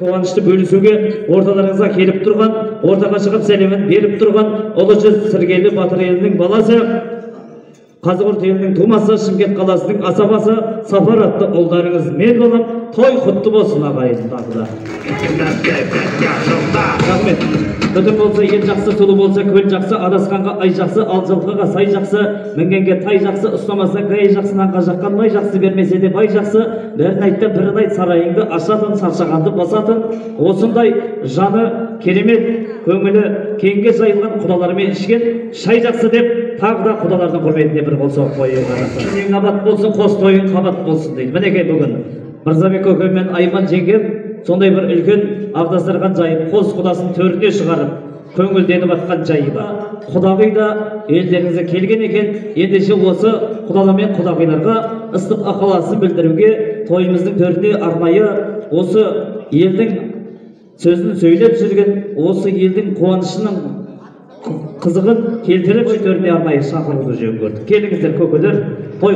Kovanışты bölісуге орталарыңызға келіп тұрған, ортаға шығып сәлемін беріп тұрған Ұлышы Сіргелі Батыр елінің баласы, Қазығұрт елінің тумасы, Шымкент қаласының асабасы, Сапар атты ұлдарыңыз мен болам. Той құтты болсын ағайын тағы да. Рахмет. Бүтін болса ел жақсы, сұлу болса көл жақсы, адасқанға ай жақсы, ал жылқыға сай жақсы, мінгенге тай жақсы, ұстамаса гай жақсы, нанға жаққан май жақсы, бермесе де бай жақсы. Бірін айтты, бірін айт, сарайыңды ашатын, саршағанды басатын. Осындай жаны керемет, көңілі кеңге жайылған құдаларымен ішкен шай жақсы деп, тағы да құдалардың құрметіне бір қол соғып қойыңыз. Ең абат болсын, қос тойың қабат болсын дейді. Мінекей бүгін Мырзабек көкем мен Айман жеңгем сондай бір үлкен ағдастырған жайып, қос құдасын төріне шығарып, көңілденіп атқан жайыба. Құдағи да елдеріңізге келген екен. Ендеше осы құдалар мен құдағиларға ыстық ықыласын білдіруге тойымыздың төріне арнайы осы елдің сөзін сөйлеп жүрген, осы елдің қуанышының қызығын келтіріп төріне арнайы шақыруды жөн көрдік. Келіңіздер көкелер, той